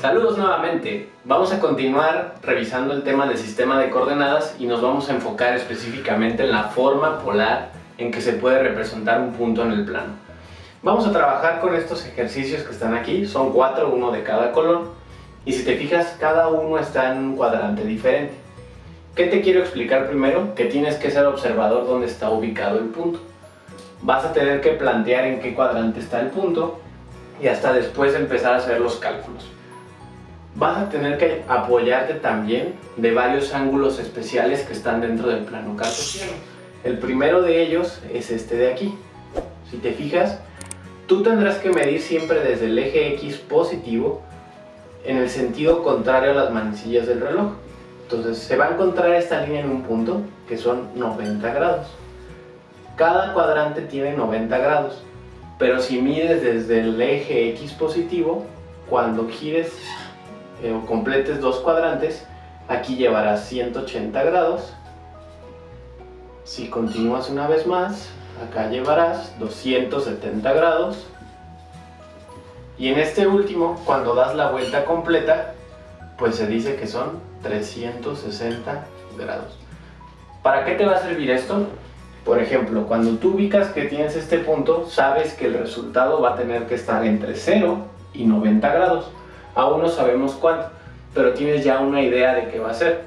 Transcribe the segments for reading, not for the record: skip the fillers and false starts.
Saludos nuevamente, vamos a continuar revisando el tema del sistema de coordenadas y nos vamos a enfocar específicamente en la forma polar en que se puede representar un punto en el plano. Vamos a trabajar con estos ejercicios que están aquí, son 4, uno de cada color, y si te fijas cada uno está en un cuadrante diferente. ¿Qué te quiero explicar primero? Que tienes que ser observador donde está ubicado el punto. Vas a tener que plantear en qué cuadrante está el punto y hasta después empezar a hacer los cálculos. Vas a tener que apoyarte también de varios ángulos especiales que están dentro del plano cartesiano. El primero de ellos es este de aquí. Si te fijas, tú tendrás que medir siempre desde el eje X positivo en el sentido contrario a las manecillas del reloj. Entonces se va a encontrar esta línea en un punto que son 90 grados. Cada cuadrante tiene 90 grados, pero si mides desde el eje X positivo, cuando gires o completes dos cuadrantes, aquí llevarás 180 grados. Si continúas una vez más, acá llevarás 270 grados. Y en este último, cuando das la vuelta completa, pues se dice que son 360 grados. ¿Para qué te va a servir esto? Por ejemplo, cuando tú ubicas que tienes este punto, sabes que el resultado va a tener que estar entre 0 y 90 grados. Aún no sabemos cuánto, pero tienes ya una idea de qué va a ser.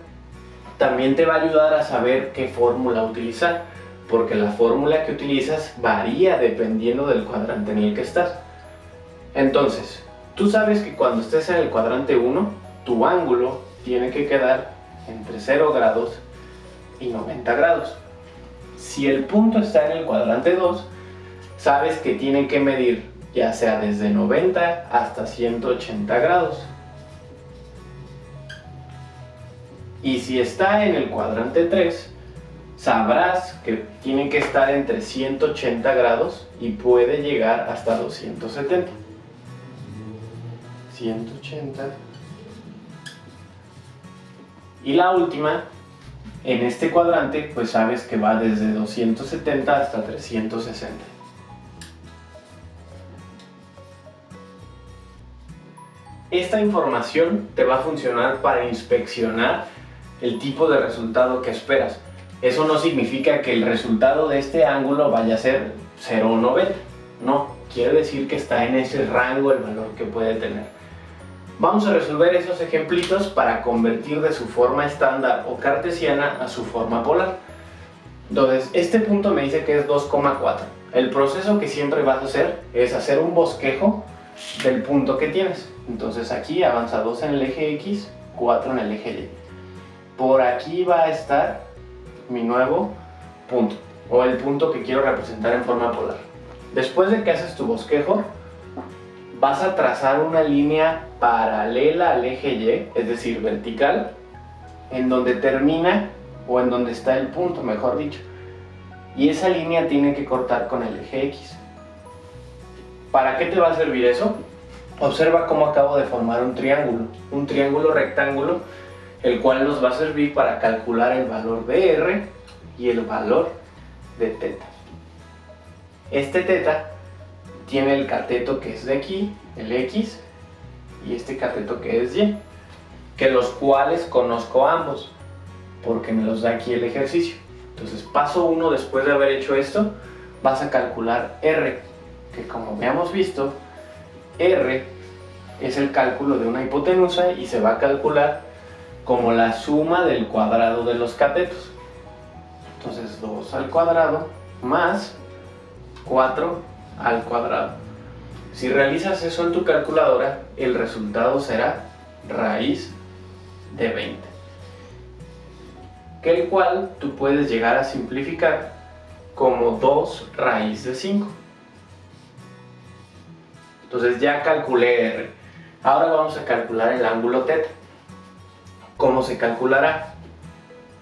También te va a ayudar a saber qué fórmula utilizar, porque la fórmula que utilizas varía dependiendo del cuadrante en el que estás. Entonces, tú sabes que cuando estés en el cuadrante 1, tu ángulo tiene que quedar entre 0 grados y 90 grados. Si el punto está en el cuadrante 2, sabes que tiene que medir ya sea desde 90 hasta 180 grados. Y si está en el cuadrante 3, sabrás que tiene que estar entre 180 grados y puede llegar hasta 270. 180. Y la última, en este cuadrante, pues sabes que va desde 270 hasta 360. Esta información te va a funcionar para inspeccionar el tipo de resultado que esperas. Eso no significa que el resultado de este ángulo vaya a ser 0 o 90. No, quiere decir que está en ese rango el valor que puede tener. Vamos a resolver esos ejemplitos para convertir de su forma estándar o cartesiana a su forma polar. Entonces, este punto me dice que es 2,4. El proceso que siempre vas a hacer es hacer un bosquejo del punto que tienes. Entonces aquí avanza 2 en el eje X, 4 en el eje Y. Por aquí va a estar mi nuevo punto, o el punto que quiero representar en forma polar. Después de que haces tu bosquejo, vas a trazar una línea paralela al eje Y, es decir, vertical, en donde termina, o en donde está el punto, mejor dicho. Y esa línea tiene que cortar con el eje X. ¿Para qué te va a servir eso? Observa cómo acabo de formar un triángulo rectángulo, el cual nos va a servir para calcular el valor de R y el valor de θ. Este θ tiene el cateto que es de aquí, el X, y este cateto que es Y, que los cuales conozco ambos, porque me los da aquí el ejercicio. Entonces, paso 1, después de haber hecho esto, vas a calcular R, que como habíamos visto, R es el cálculo de una hipotenusa y se va a calcular como la suma del cuadrado de los catetos. Entonces 2 al cuadrado más 4 al cuadrado. Si realizas eso en tu calculadora, el resultado será raíz de 20, que el cual tú puedes llegar a simplificar como 2 raíz de 5. Entonces ya calculé R. Ahora vamos a calcular el ángulo θ. ¿Cómo se calculará?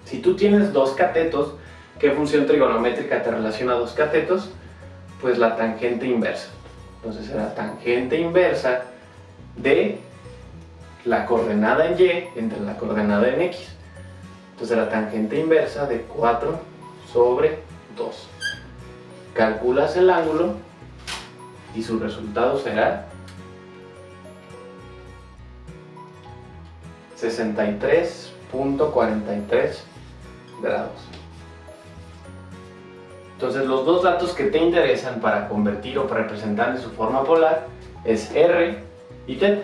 Si tú tienes dos catetos, ¿qué función trigonométrica te relaciona a dos catetos? Pues la tangente inversa. Entonces será tangente inversa de la coordenada en Y entre la coordenada en X. Entonces la tangente inversa de 4 sobre 2. Calculas el ángulo y su resultado será 63.43 grados. Entonces los dos datos que te interesan para convertir o para representar en su forma polar es R y θ.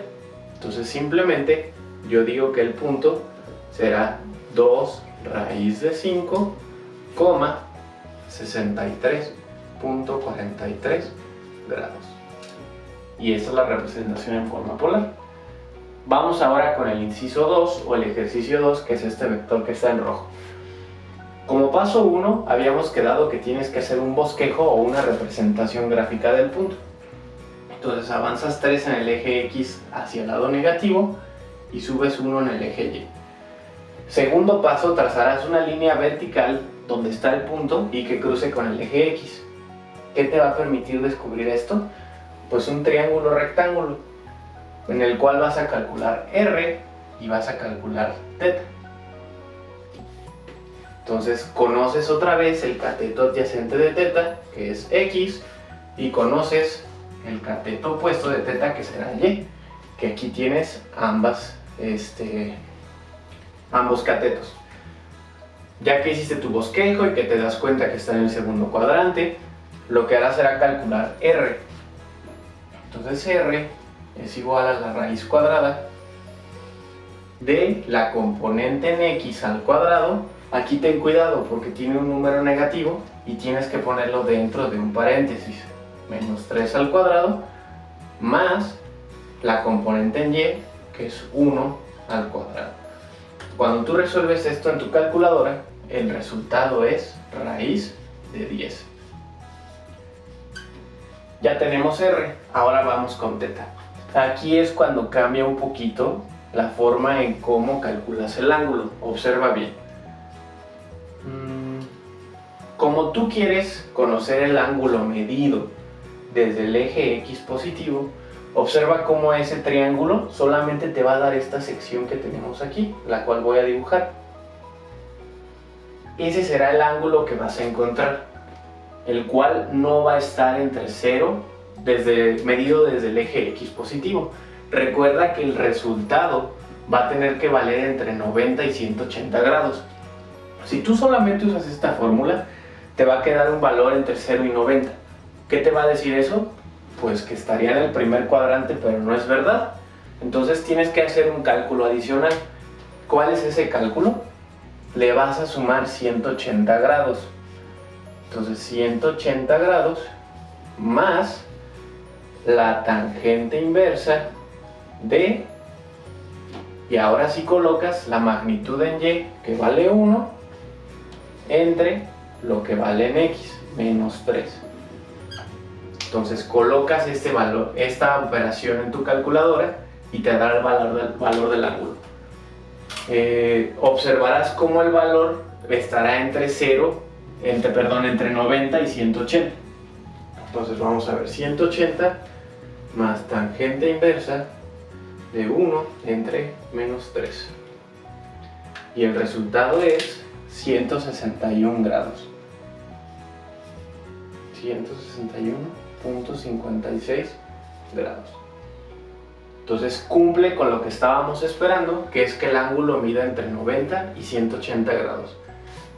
Entonces simplemente yo digo que el punto será 2 raíz de 5, 63.43 grados. Y esa es la representación en forma polar. Vamos ahora con el inciso 2 o el ejercicio 2, que es este vector que está en rojo. Como paso 1 habíamos quedado que tienes que hacer un bosquejo o una representación gráfica del punto. Entonces avanzas 3 en el eje X hacia el lado negativo y subes 1 en el eje Y. Segundo paso, trazarás una línea vertical donde está el punto y que cruce con el eje X. ¿Qué te va a permitir descubrir esto? Pues un triángulo rectángulo en el cual vas a calcular R y vas a calcular θ. Entonces conoces otra vez el cateto adyacente de θ, que es X, y conoces el cateto opuesto de θ, que será Y, que aquí tienes ambos catetos. Ya que hiciste tu bosquejo y que te das cuenta que está en el segundo cuadrante, lo que harás será calcular R. Entonces R es igual a la raíz cuadrada de la componente en X al cuadrado. Aquí ten cuidado porque tiene un número negativo y tienes que ponerlo dentro de un paréntesis. Menos 3 al cuadrado más la componente en Y, que es 1 al cuadrado. Cuando tú resuelves esto en tu calculadora, el resultado es raíz de 10. Ya tenemos R, ahora vamos con θ. Aquí es cuando cambia un poquito la forma en cómo calculas el ángulo. Observa bien. Como tú quieres conocer el ángulo medido desde el eje X positivo, observa cómo ese triángulo solamente te va a dar esta sección que tenemos aquí, la cual voy a dibujar. Ese será el ángulo que vas a encontrar, el cual no va a estar entre 0, medido desde el eje X positivo. Recuerda que el resultado va a tener que valer entre 90 y 180 grados. Si tú solamente usas esta fórmula, te va a quedar un valor entre 0 y 90. ¿Qué te va a decir eso? Pues que estaría en el primer cuadrante, pero no es verdad. Entonces tienes que hacer un cálculo adicional. ¿Cuál es ese cálculo? Le vas a sumar 180 grados. Entonces 180 grados más la tangente inversa de... Y ahora sí colocas la magnitud en Y, que vale 1, entre lo que vale en X, menos 3. Entonces colocas este valor, esta operación en tu calculadora y te dará el valor del ángulo. Observarás cómo el valor estará entre entre 90 y 180. Entonces vamos a ver 180 más tangente inversa de 1 entre menos 3. Y el resultado es 161 grados. 161.56 grados. Entonces cumple con lo que estábamos esperando, que es que el ángulo mida entre 90 y 180 grados.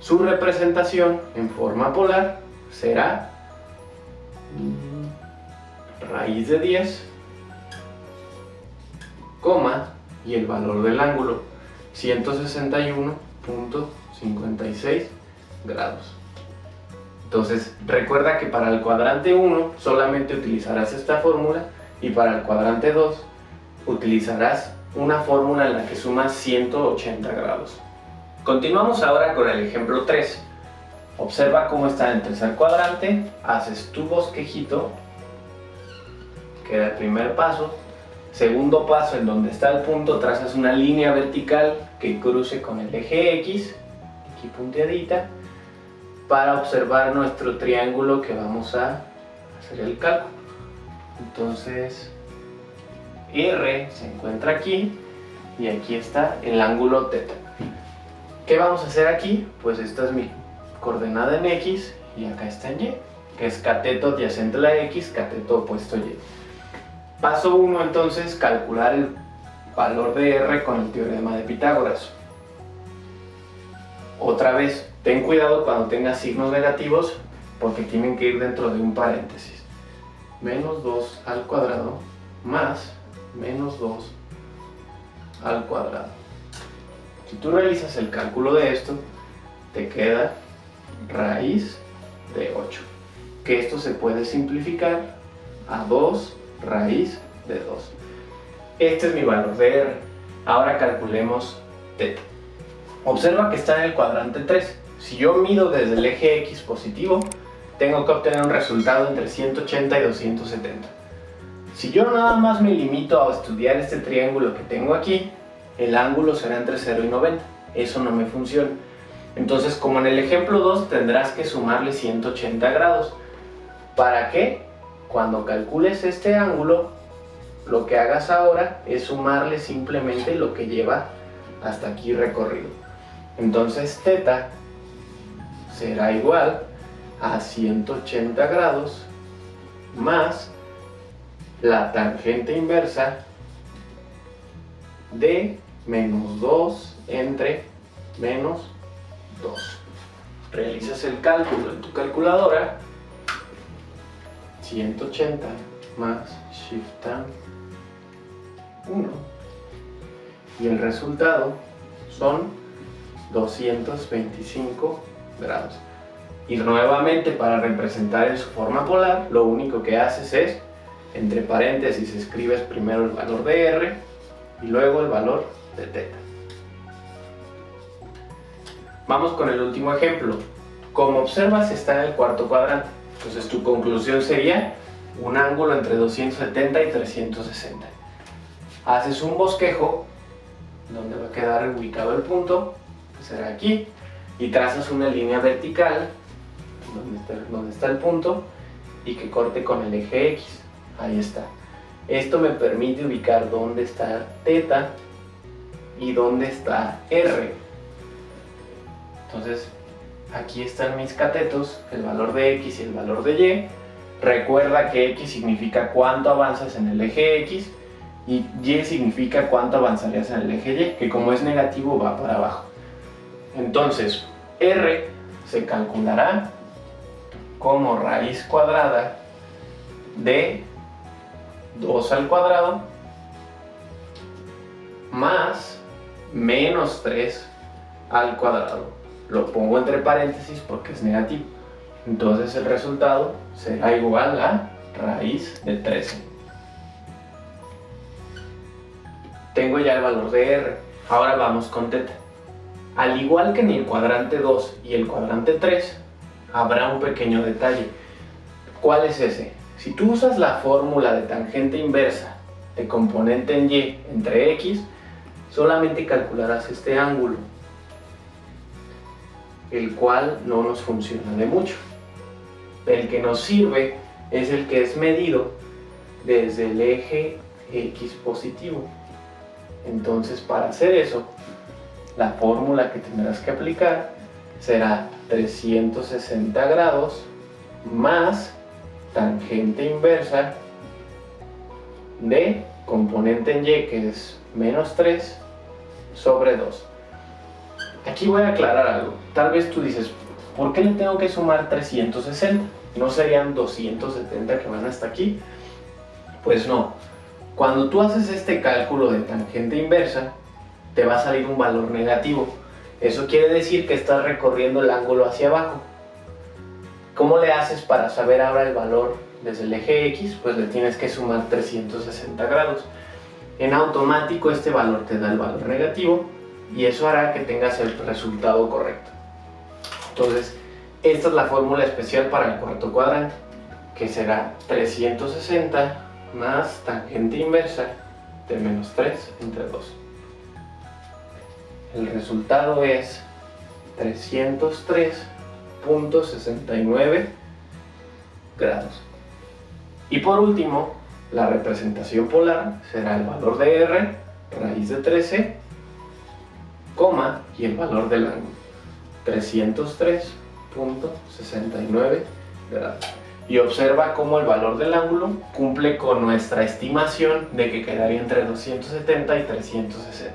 Su representación en forma polar será raíz de 10, y el valor del ángulo 161.56 grados. Entonces recuerda que para el cuadrante 1 solamente utilizarás esta fórmula y para el cuadrante 2 utilizarás una fórmula en la que sumas 180 grados. Continuamos ahora con el ejemplo 3. Observa cómo está en el tercer cuadrante, haces tu bosquejito, queda el primer paso. Segundo paso, en donde está el punto, trazas una línea vertical que cruce con el eje X, aquí punteadita, para observar nuestro triángulo que vamos a hacer el cálculo. Entonces R se encuentra aquí y aquí está el ángulo θ. ¿Qué vamos a hacer aquí? Pues esta es mi coordenada en X y acá está en Y, que es cateto adyacente a la X, cateto opuesto a Y. Paso 1 entonces, calcular el valor de R con el teorema de Pitágoras. Otra vez, ten cuidado cuando tengas signos negativos porque tienen que ir dentro de un paréntesis. Menos 2 al cuadrado más menos 2 al cuadrado. Si tú realizas el cálculo de esto, te queda raíz de 8, que esto se puede simplificar a 2 raíz de 2. Este es mi valor de R. Ahora calculemos θ. Observa que está en el cuadrante 3. Si yo mido desde el eje X positivo, tengo que obtener un resultado entre 180 y 270. Si yo nada más me limito a estudiar este triángulo que tengo aquí, el ángulo será entre 0 y 90. Eso no me funciona. Entonces, como en el ejemplo 2, tendrás que sumarle 180 grados. ¿Para qué? Cuando calcules este ángulo, lo que hagas ahora es sumarle simplemente lo que lleva hasta aquí recorrido. Entonces θ será igual a 180 grados más la tangente inversa de menos 2 entre menos 2. Realizas el cálculo en tu calculadora. 180 más shift tan 1 y el resultado son 225 grados. Y nuevamente, para representar en su forma polar, lo único que haces es, entre paréntesis, escribes primero el valor de R y luego el valor de θ. Vamos con el último ejemplo. Como observas, está en el cuarto cuadrante. Entonces tu conclusión sería un ángulo entre 270 y 360. Haces un bosquejo donde va a quedar ubicado el punto, que será aquí, y trazas una línea vertical donde está el punto y que corte con el eje X. Ahí está. Esto me permite ubicar dónde está θ y dónde está R. Entonces, aquí están mis catetos, el valor de X y el valor de Y. Recuerda que X significa cuánto avanzas en el eje X y Y significa cuánto avanzarías en el eje Y, que como es negativo va para abajo. Entonces, R se calculará como raíz cuadrada de 2 al cuadrado más menos 3 al cuadrado. Lo pongo entre paréntesis porque es negativo. Entonces el resultado será igual a raíz de 13. Tengo ya el valor de R. Ahora vamos con θ. Al igual que en el cuadrante 2 y el cuadrante 3, habrá un pequeño detalle. ¿Cuál es ese? Si tú usas la fórmula de tangente inversa de componente en Y entre X, solamente calcularás este ángulo, el cual no nos funciona de mucho. El que nos sirve es el que es medido desde el eje X positivo. Entonces, para hacer eso, la fórmula que tendrás que aplicar será 360 grados más tangente inversa de componente en Y, que es menos 3 sobre 2. Aquí voy a aclarar algo. Tal vez tú dices, ¿por qué le tengo que sumar 360? ¿No serían 270 que van hasta aquí? Pues no. Cuando tú haces este cálculo de tangente inversa, te va a salir un valor negativo. Eso quiere decir que estás recorriendo el ángulo hacia abajo. ¿Cómo le haces para saber ahora el valor desde el eje X? Pues le tienes que sumar 360 grados. En automático este valor te da el valor negativo y eso hará que tengas el resultado correcto. Entonces, esta es la fórmula especial para el cuarto cuadrante, que será 360 más tangente inversa de menos 3 entre 2. El resultado es 303.69 grados. Y por último, la representación polar será el valor de R, raíz de 13, coma, y el valor del ángulo, 303 .69 grados. Y observa cómo el valor del ángulo cumple con nuestra estimación de que quedaría entre 270 y 360.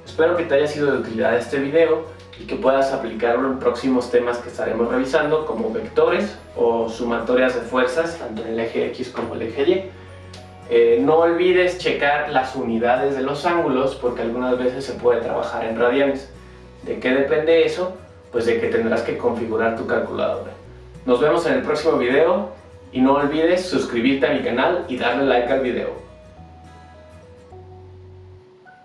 Espero que te haya sido de utilidad este video y que puedas aplicarlo en próximos temas que estaremos revisando, como vectores o sumatorias de fuerzas, tanto en el eje X como el eje Y. No olvides checar las unidades de los ángulos, porque algunas veces se puede trabajar en radianes. ¿De qué depende eso? Pues de que tendrás que configurar tu calculadora. Nos vemos en el próximo video y no olvides suscribirte a mi canal y darle like al video.